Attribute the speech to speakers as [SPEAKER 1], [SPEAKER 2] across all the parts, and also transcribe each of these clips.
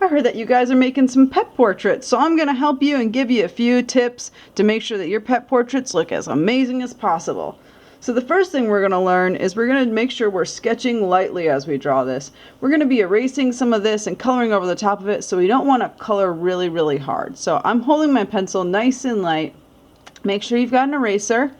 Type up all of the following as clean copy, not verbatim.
[SPEAKER 1] I heard that you guys are making some pet portraits, so I'm going to help you and give you a few tips to make sure that your pet portraits look as amazing as possible. So the first thing we're going to learn is we're going to make sure we're sketching lightly as we draw this. We're going to be erasing some of this and coloring over the top of it, so we don't want to color really, really hard. So I'm holding my pencil nice and light. Make sure you've got an eraser.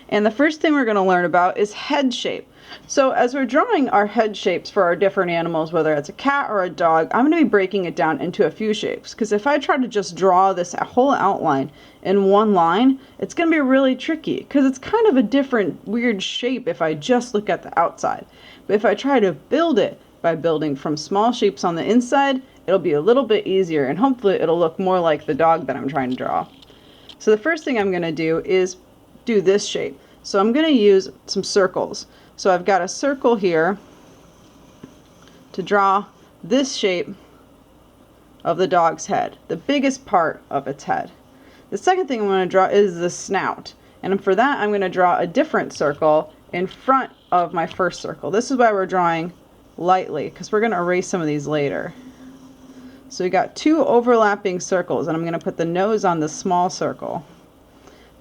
[SPEAKER 1] And the first thing we're going to learn about is head shape. So as we're drawing our head shapes for our different animals, whether it's a cat or a dog, I'm going to be breaking it down into a few shapes. Because if I try to just draw this whole outline in one line, it's going to be really tricky. Because it's kind of a different weird shape if I just look at the outside. But if I try to build it by building from small shapes on the inside, it'll be a little bit easier. And hopefully it'll look more like the dog that I'm trying to draw. So the first thing I'm going to do is do this shape. So I'm going to use some circles. So I've got a circle here to draw this shape of the dog's head, the biggest part of its head. The second thing I'm going to draw is the snout. And for that I'm going to draw a different circle in front of my first circle. This is why we're drawing lightly, because we're going to erase some of these later. So we got two overlapping circles, and I'm going to put the nose on the small circle.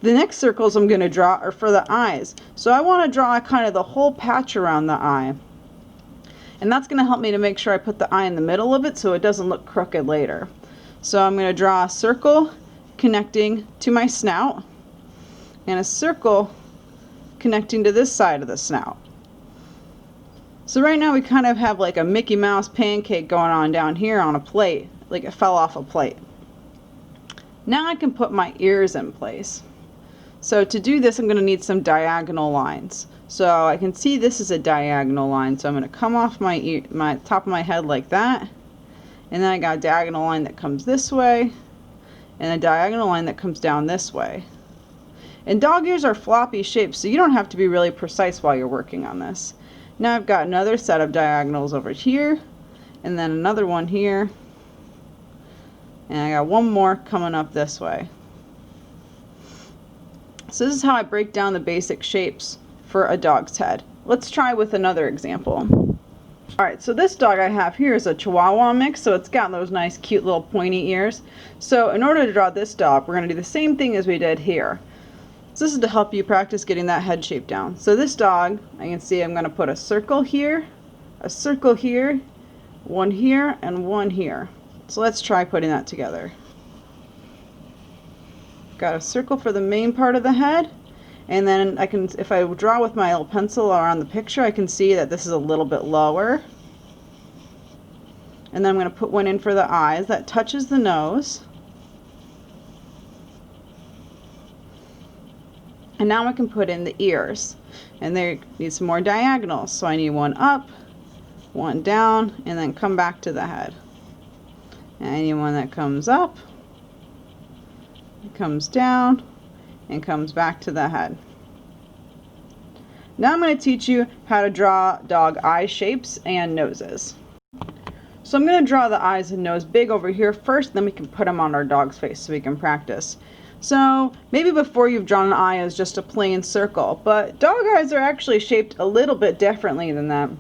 [SPEAKER 1] The next circles I'm going to draw are for the eyes. So I want to draw kind of the whole patch around the eye. And that's going to help me to make sure I put the eye in the middle of it so it doesn't look crooked later. So I'm going to draw a circle connecting to my snout and a circle connecting to this side of the snout. So right now we kind of have like a Mickey Mouse pancake going on down here on a plate, like it fell off a plate. Now I can put my ears in place. So to do this I'm going to need some diagonal lines. So I can see this is a diagonal line, so I'm going to come off my top of my head like that, and then I got a diagonal line that comes this way and a diagonal line that comes down this way. And dog ears are floppy shapes, so you don't have to be really precise while you're working on this. Now I've got another set of diagonals over here, and then another one here, and I got one more coming up this way. So this is how I break down the basic shapes for a dog's head. Let's try with another example. Alright, so this dog I have here is a Chihuahua mix, so it's got those nice cute little pointy ears. So in order to draw this dog, we're going to do the same thing as we did here. So this is to help you practice getting that head shape down. So this dog, I can see I'm going to put a circle here, one here, and one here. So let's try putting that together. Got a circle for the main part of the head, and then I can, if I draw with my little pencil around the picture, I can see that this is a little bit lower. And then I'm going to put one in for the eyes that touches the nose. And now I can put in the ears, and there need some more diagonals. So I need one up, one down, and then come back to the head. And I need one that comes up, comes down, and comes back to the head. Now I'm going to teach you how to draw dog eye shapes and noses. So I'm going to draw the eyes and nose big over here first, then we can put them on our dog's face so we can practice. So maybe before you've drawn an eye as just a plain circle, but dog eyes are actually shaped a little bit differently than that.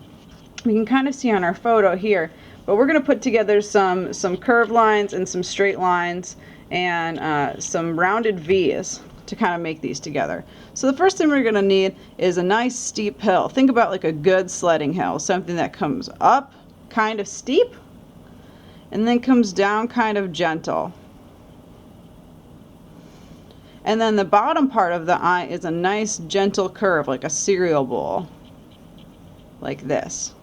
[SPEAKER 1] We can kind of see on our photo here, but we're going to put together some curved lines and some straight lines and some rounded V's to kind of make these together. So the first thing we're going to need is a nice steep hill. Think about like a good sledding hill, something that comes up kind of steep and then comes down kind of gentle. And then the bottom part of the eye is a nice gentle curve, like a cereal bowl, like this.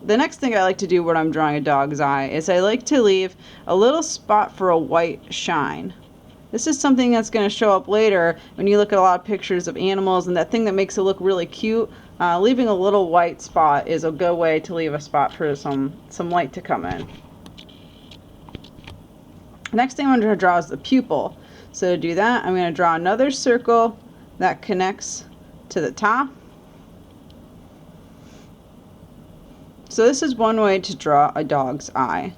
[SPEAKER 1] The next thing I like to do when I'm drawing a dog's eye is I like to leave a little spot for a white shine. This is something that's going to show up later when you look at a lot of pictures of animals, and that thing that makes it look really cute. Leaving a little white spot is a good way to leave a spot for some light to come in. Next thing I'm going to draw is the pupil. So to do that, I'm going to draw another circle that connects to the top. So this is one way to draw a dog's eye.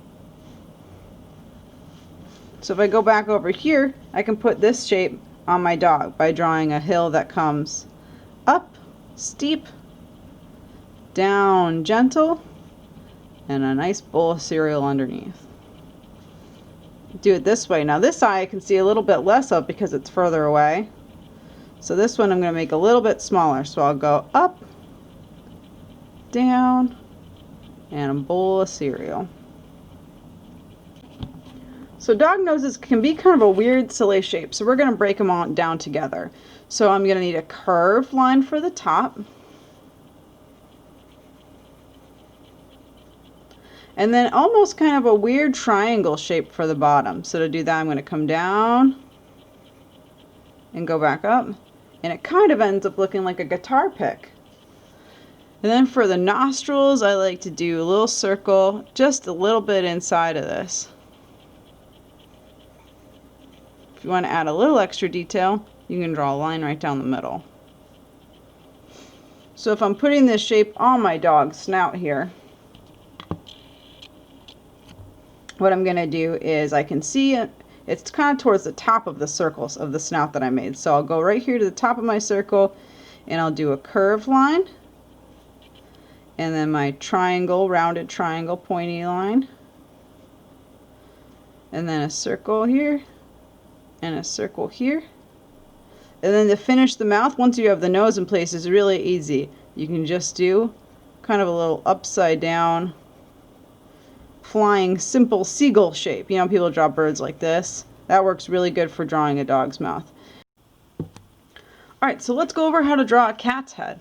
[SPEAKER 1] So if I go back over here, I can put this shape on my dog by drawing a hill that comes up, steep, down, gentle, and a nice bowl of cereal underneath. Do it this way. Now this eye I can see a little bit less of because it's further away. So this one I'm going to make a little bit smaller. So I'll go up, down, and a bowl of cereal. So dog noses can be kind of a weird, silly shape. So we're going to break them all down together. So I'm going to need a curved line for the top. And then almost kind of a weird triangle shape for the bottom. So to do that, I'm going to come down and go back up. And it kind of ends up looking like a guitar pick. And then for the nostrils, I like to do a little circle just a little bit inside of this. If you want to add a little extra detail, you can draw a line right down the middle. So if I'm putting this shape on my dog's snout here, what I'm going to do is I can see it. It's kind of towards the top of the circles of the snout that I made. So I'll go right here to the top of my circle and I'll do a curved line. And then my triangle, rounded triangle, pointy line. And then a circle here. And a circle here. And then to finish the mouth, once you have the nose in place, is really easy. You can just do kind of a little upside down flying simple seagull shape. You know, people draw birds like this. That works really good for drawing a dog's mouth. Alright, so let's go over how to draw a cat's head.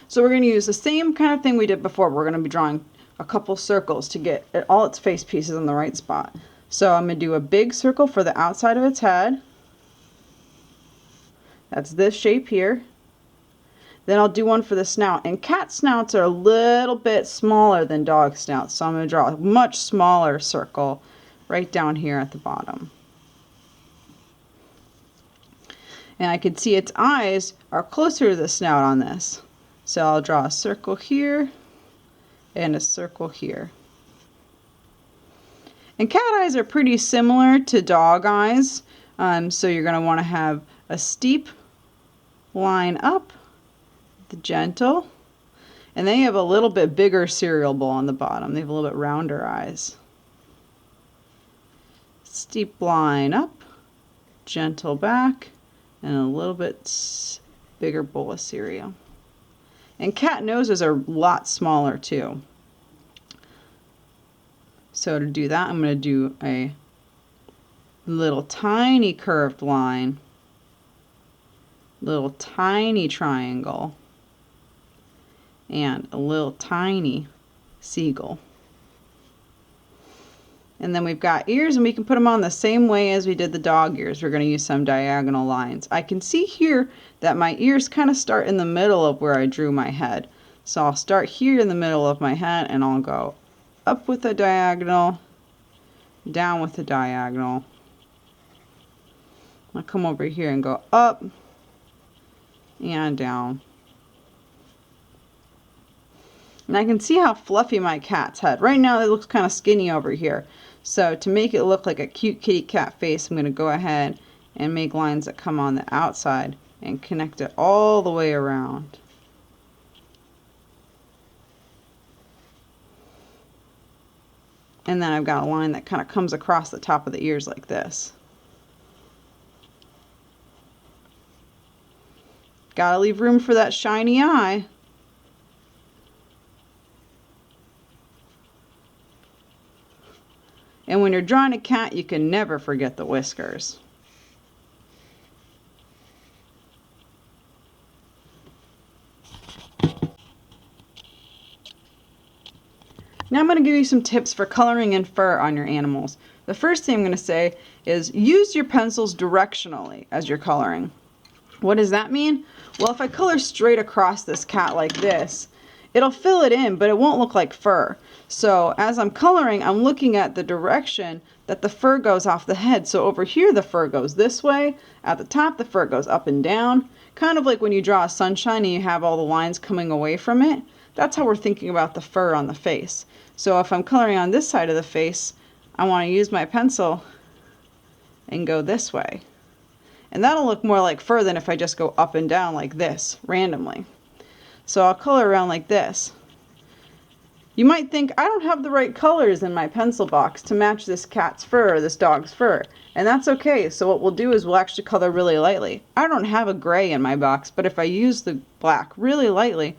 [SPEAKER 1] So we're going to use the same kind of thing we did before. We're going to be drawing a couple circles to get all its face pieces in the right spot. So I'm going to do a big circle for the outside of its head. That's this shape here. Then I'll do one for the snout. And cat snouts are a little bit smaller than dog snouts. So I'm going to draw a much smaller circle right down here at the bottom. And I can see its eyes are closer to the snout on this. So I'll draw a circle here and a circle here. And cat eyes are pretty similar to dog eyes. So you're going to want to have a steep line up, the gentle, and they have a little bit bigger cereal bowl on the bottom. They have a little bit rounder eyes. Steep line up, gentle back, and a little bit bigger bowl of cereal. And cat noses are a lot smaller too. So to do that, I'm going to do a little tiny curved line, little tiny triangle, and a little tiny seagull. And then we've got ears, and we can put them on the same way as we did the dog ears. We're going to use some diagonal lines. I can see here that my ears kind of start in the middle of where I drew my head. So I'll start here in the middle of my head, and I'll go up with a diagonal, down with a diagonal. I'll come over here and go up and down. And I can see how fluffy my cat's head. Right now it looks kind of skinny over here. So to make it look like a cute kitty cat face, I'm going to go ahead and make lines that come on the outside and connect it all the way around. And then I've got a line that kind of comes across the top of the ears like this. Gotta leave room for that shiny eye. And when you're drawing a cat, you can never forget the whiskers. Now I'm going to give you some tips for coloring in fur on your animals. The first thing I'm going to say is use your pencils directionally as you're coloring. What does that mean? Well, if I color straight across this cat like this, it'll fill it in, but it won't look like fur. So as I'm coloring, I'm looking at the direction that the fur goes off the head. So over here, the fur goes this way. At the top, the fur goes up and down. Kind of like when you draw a sunshine and you have all the lines coming away from it. That's how we're thinking about the fur on the face. So if I'm coloring on this side of the face, I want to use my pencil and go this way. And that'll look more like fur than if I just go up and down like this randomly. So I'll color around like this. You might think, I don't have the right colors in my pencil box to match this cat's fur or this dog's fur. And that's okay. So what we'll do is we'll actually color really lightly. I don't have a gray in my box, but if I use the black really lightly,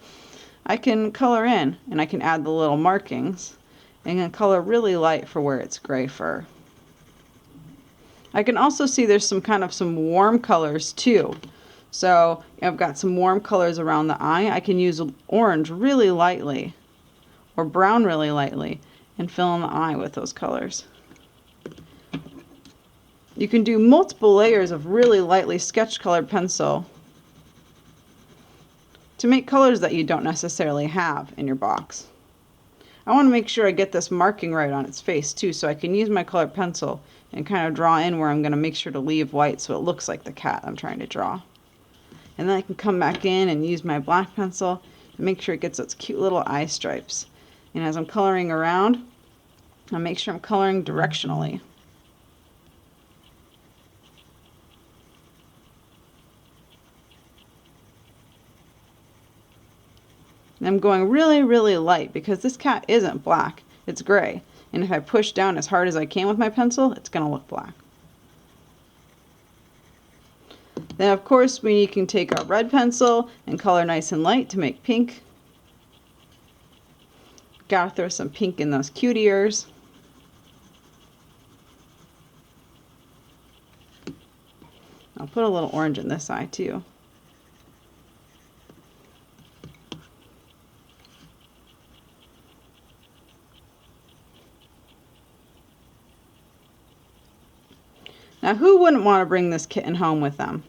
[SPEAKER 1] I can color in and I can add the little markings and then color really light for where it's gray fur. I can also see there's some warm colors too. So I've got some warm colors around the eye. I can use orange really lightly or brown really lightly and fill in the eye with those colors. You can do multiple layers of really lightly sketch colored pencil to make colors that you don't necessarily have in your box. I want to make sure I get this marking right on its face too, so I can use my colored pencil and kind of draw in where I'm going to make sure to leave white so it looks like the cat I'm trying to draw. And then I can come back in and use my black pencil and make sure it gets those cute little eye stripes. And as I'm coloring around, I'll make sure I'm coloring directionally. And I'm going really, really light because this cat isn't black, it's gray. And if I push down as hard as I can with my pencil, it's going to look black. Then of course we can take our red pencil and color nice and light to make pink. Gotta throw some pink in those cute ears. I'll put a little orange in this eye too. Now who wouldn't want to bring this kitten home with them?